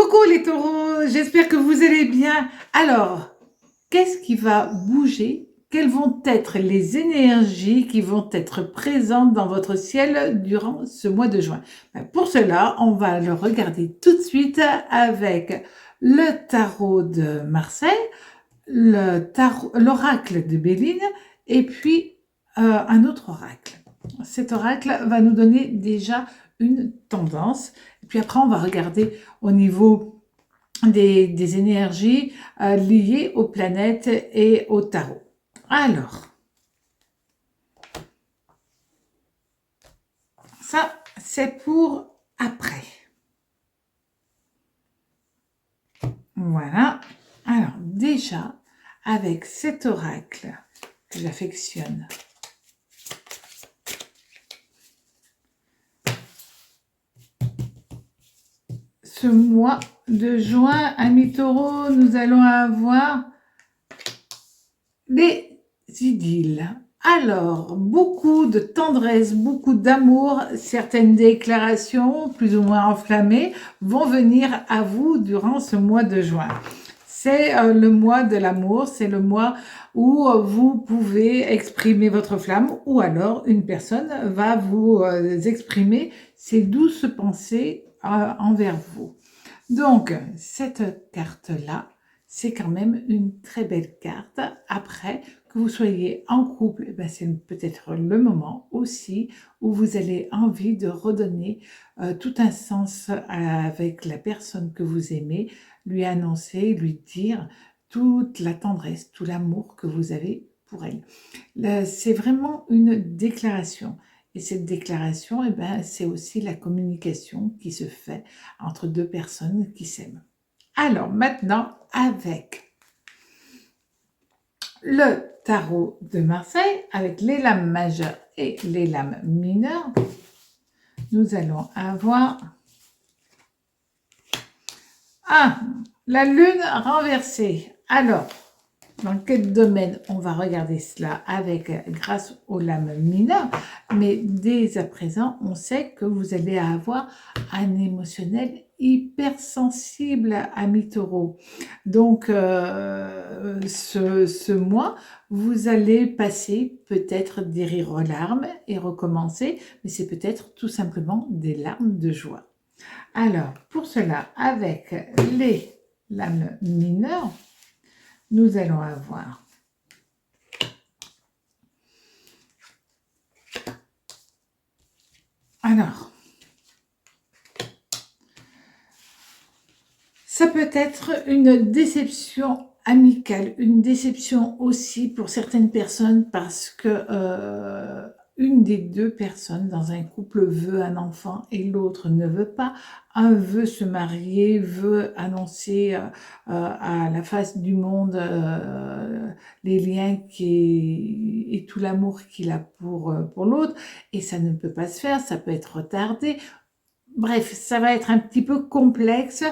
Coucou les taureaux, j'espère que vous allez bien. Alors, qu'est-ce qui va bouger? Quelles vont être les énergies qui vont être présentes dans votre ciel durant ce mois de juin? Pour cela, on va le regarder tout de suite avec le tarot de Marseille, l'oracle de Béline et puis un autre oracle. Cet oracle va nous donner déjà une tendance. Et puis après, on va regarder au niveau des énergies liées aux planètes et au tarot. Alors, ça, c'est pour après. Voilà. Alors, déjà, avec cet oracle que j'affectionne, ce mois de juin, amis taureaux, nous allons avoir les idylles. Alors, beaucoup de tendresse, beaucoup d'amour, certaines déclarations plus ou moins enflammées vont venir à vous durant ce mois de juin. C'est le mois de l'amour, c'est le mois où vous pouvez exprimer votre flamme ou alors une personne va vous exprimer ses douces pensées envers vous. Donc, cette carte-là, c'est quand même une très belle carte. Après, que vous soyez en couple, c'est peut-être le moment aussi où vous avez envie de redonner tout un sens avec la personne que vous aimez, lui annoncer, lui dire toute la tendresse, tout l'amour que vous avez pour elle. C'est vraiment une déclaration. Et cette déclaration, c'est aussi la communication qui se fait entre deux personnes qui s'aiment. Alors maintenant, avec le tarot de Marseille, avec les lames majeures et les lames mineures, nous allons avoir la lune renversée. Alors, dans quel domaine on va regarder cela grâce aux lames mineures, mais dès à présent, on sait que vous allez avoir un émotionnel hypersensible, amis taureaux. Donc, ce mois, vous allez passer peut-être des rires aux larmes et recommencer, mais c'est peut-être tout simplement des larmes de joie. Alors, pour cela, avec les lames mineures, nous allons avoir ça peut être une déception amicale, une déception aussi pour certaines personnes parce que une des deux personnes dans un couple veut un enfant et l'autre ne veut pas. Un veut se marier, veut annoncer à la face du monde les liens et tout l'amour qu'il a pour l'autre et ça ne peut pas se faire, ça peut être retardé. Bref, ça va être un petit peu complexe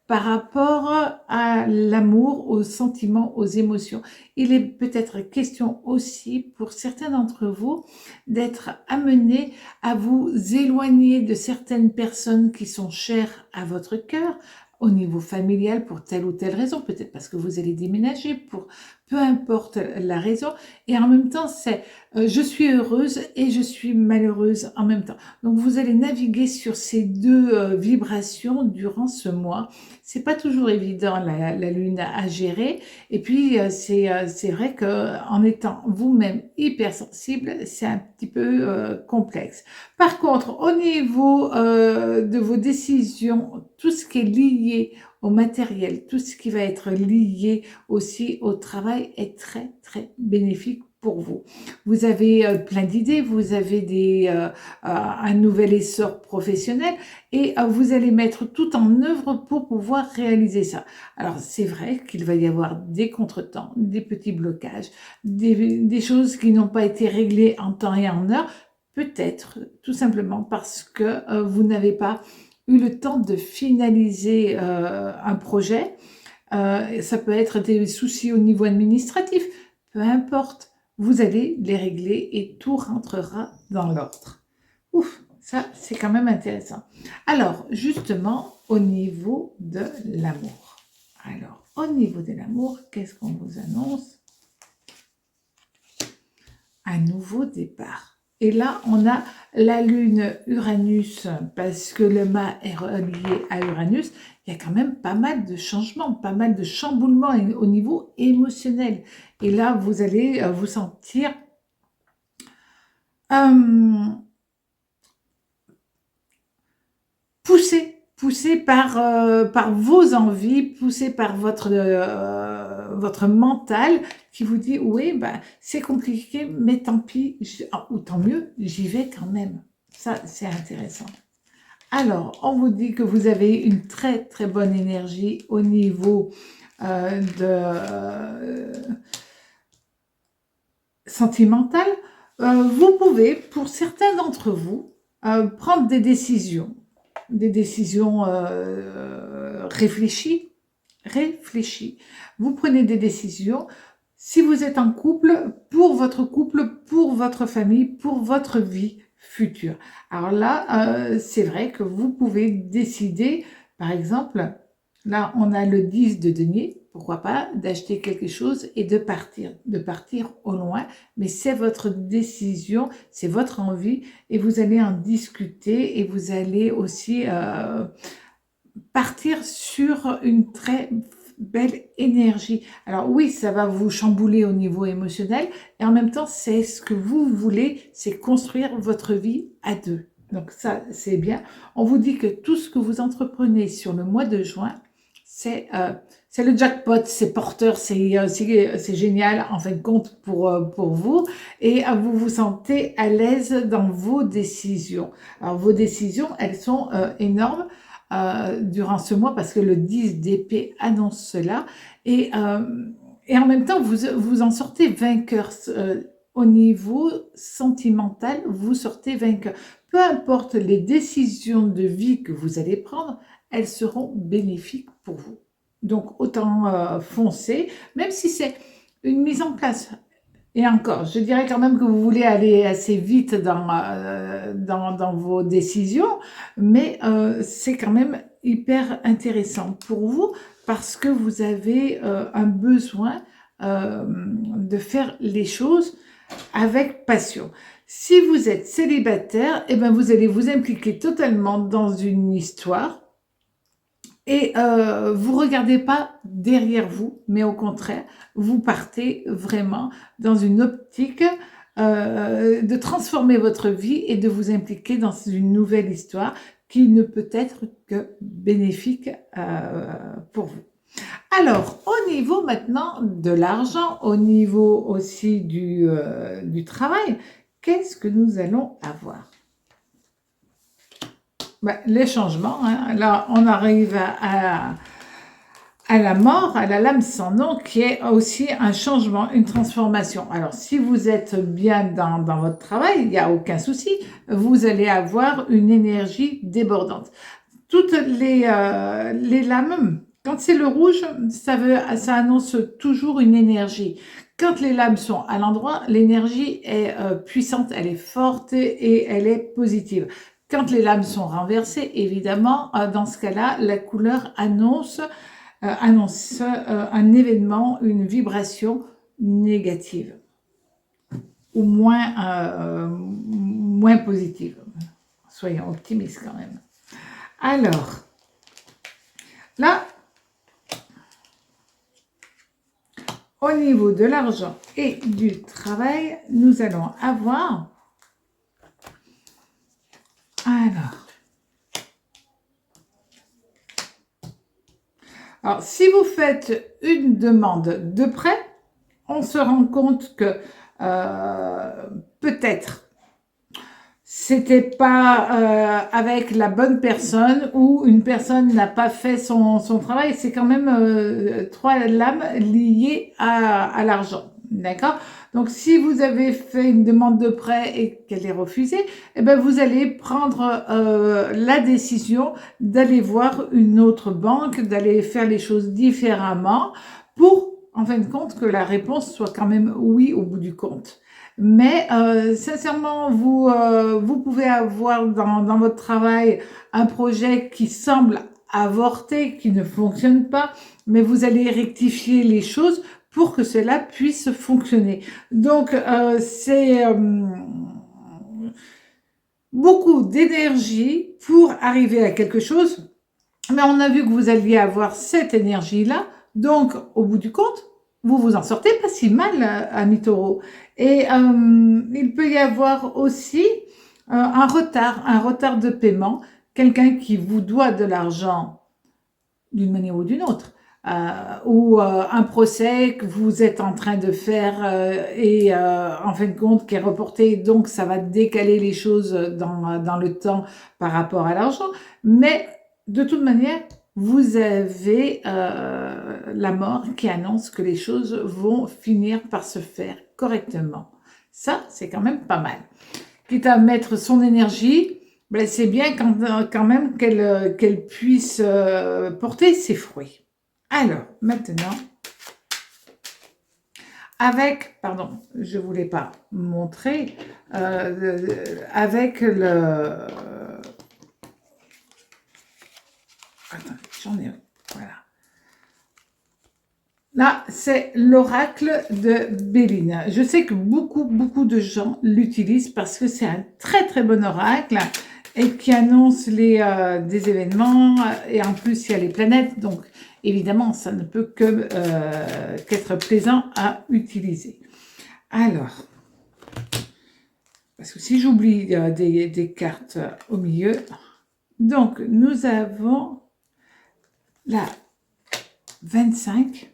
par rapport à l'amour, aux sentiments, aux émotions. Il est peut-être question aussi pour certains d'entre vous d'être amenés à vous éloigner de certaines personnes qui sont chères à votre cœur au niveau familial pour telle ou telle raison, peut-être parce que vous allez déménager, pour peu importe la raison. Et en même temps, c'est je suis heureuse et je suis malheureuse en même temps. Donc vous allez naviguer sur ces deux vibrations durant ce mois. C'est pas toujours évident la lune à gérer. Et puis c'est vrai que en étant vous-même hypersensible, c'est un petit peu complexe. Par contre, au niveau de vos décisions, tout ce qui est lié au matériel, tout ce qui va être lié aussi au travail est très très bénéfique pour vous. Vous avez plein d'idées, vous avez un nouvel essor professionnel et vous allez mettre tout en œuvre pour pouvoir réaliser ça. Alors c'est vrai qu'il va y avoir des contretemps, des petits blocages, des choses qui n'ont pas été réglées en temps et en heure, peut-être tout simplement parce que vous n'avez pas eu le temps de finaliser un projet. Ça peut être des soucis au niveau administratif, peu importe. Vous allez les régler et tout rentrera dans l'ordre. Ouf, Ça, c'est quand même intéressant. Alors, justement, au niveau de l'amour. Alors, au niveau de l'amour, qu'est-ce qu'on vous annonce? Un nouveau départ. Et là, on a la lune Uranus, parce que le mât est relié à Uranus. Il y a quand même pas mal de changements, pas mal de chamboulements au niveau émotionnel. Et là, vous allez vous sentir poussé par vos envies, poussé par votre mental qui vous dit oui, bah, c'est compliqué, mais tant pis, ou tant mieux, j'y vais quand même. Ça, c'est intéressant. Alors, on vous dit que vous avez une très très bonne énergie au niveau sentimental. Vous pouvez, pour certains d'entre vous, prendre des décisions réfléchies. Vous prenez des décisions. Si vous êtes en couple, pour votre famille, pour votre vie future. Alors là, c'est vrai que vous pouvez décider, par exemple, là, on a le 10 de denier, pourquoi pas, d'acheter quelque chose et de partir au loin, mais c'est votre décision, c'est votre envie, et vous allez en discuter, et vous allez aussi partir sur une très belle énergie. Alors oui, ça va vous chambouler au niveau émotionnel, et en même temps, c'est ce que vous voulez, c'est construire votre vie à deux. Donc ça, c'est bien. On vous dit que tout ce que vous entreprenez sur le mois de juin, c'est le jackpot, c'est porteur, c'est génial en fin de compte pour vous, et vous vous sentez à l'aise dans vos décisions. Alors vos décisions, elles sont énormes durant ce mois parce que le 10 d'épée annonce cela, et en même temps vous en sortez vainqueur. Au niveau sentimental, vous sortez vainqueur. Peu importe les décisions de vie que vous allez prendre, elles seront bénéfiques pour vous. Donc, autant foncer, même si c'est une mise en place. Et encore, je dirais quand même que vous voulez aller assez vite dans vos décisions, mais c'est quand même hyper intéressant pour vous parce que vous avez un besoin de faire les choses avec passion. Si vous êtes célibataire, eh ben vous allez vous impliquer totalement dans une histoire et vous ne regardez pas derrière vous, mais au contraire, vous partez vraiment dans une optique de transformer votre vie et de vous impliquer dans une nouvelle histoire qui ne peut être que bénéfique pour vous. Alors, au niveau maintenant de l'argent, au niveau aussi du travail, qu'est-ce que nous allons avoir? Les changements, hein. Là, on arrive à la mort, à la lame sans nom, qui est aussi un changement, une transformation. Alors, si vous êtes bien dans votre travail, il n'y a aucun souci, vous allez avoir une énergie débordante. Toutes les lames, quand c'est le rouge, ça annonce toujours une énergie. Quand les lames sont à l'endroit, l'énergie est puissante, elle est forte et elle est positive. Quand les lames sont renversées, évidemment, dans ce cas-là, la couleur annonce un événement, une vibration négative ou moins positive. Soyons optimistes quand même. Alors, là, au niveau de l'argent et du travail, nous allons avoir... Alors, si vous faites une demande de prêt, on se rend compte que peut-être c'était pas avec la bonne personne ou une personne n'a pas fait son travail. C'est quand même 3 lames liées à l'argent. D'accord? Donc, si vous avez fait une demande de prêt et qu'elle est refusée, eh ben, vous allez prendre la décision d'aller voir une autre banque, d'aller faire les choses différemment pour en fin de compte, que la réponse soit quand même oui au bout du compte. Mais sincèrement, vous pouvez avoir dans votre travail un projet qui semble avorté, qui ne fonctionne pas, mais vous allez rectifier les choses pour que cela puisse fonctionner. Donc, c'est beaucoup d'énergie pour arriver à quelque chose, mais on a vu que vous alliez avoir cette énergie-là, donc au bout du compte, vous vous en sortez pas si mal, ami Taureau. Et il peut y avoir aussi un retard de paiement, quelqu'un qui vous doit de l'argent d'une manière ou d'une autre, ou un procès que vous êtes en train de faire et en fin de compte qui est reporté, donc ça va décaler les choses dans le temps par rapport à l'argent. Mais de toute manière, vous avez la mort qui annonce que les choses vont finir par se faire correctement. Ça, c'est quand même pas mal. Quitte à mettre son énergie, ben c'est bien quand même qu'elle puisse porter ses fruits. Alors, maintenant, pardon, je ne voulais pas montrer, avec le... Attends, j'en ai un, voilà. Là, c'est l'oracle de Béline. Je sais que beaucoup de gens l'utilisent parce que c'est un très très bon oracle et qui annonce des événements et en plus il y a les planètes, donc évidemment ça ne peut qu'être plaisant à utiliser. Alors, parce que si j'oublie des cartes au milieu, donc nous avons la 25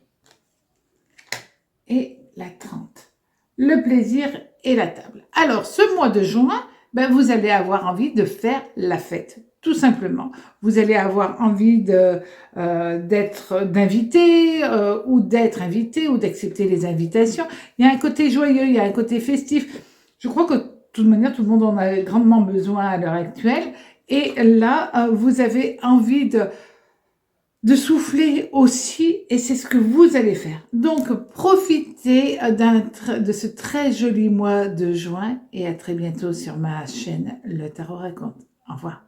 et la 30. Le plaisir et la table. Alors, ce mois de juin, ben, vous allez avoir envie de faire la fête, tout simplement. Vous allez avoir envie d'inviter ou d'être invité ou d'accepter les invitations. Il y a un côté joyeux, il y a un côté festif. Je crois que de toute manière, tout le monde en a grandement besoin à l'heure actuelle. Et là, vous avez envie de souffler aussi, et c'est ce que vous allez faire. Donc, profitez de ce très joli mois de juin, et à très bientôt sur ma chaîne Le Tarot Raconte. Au revoir.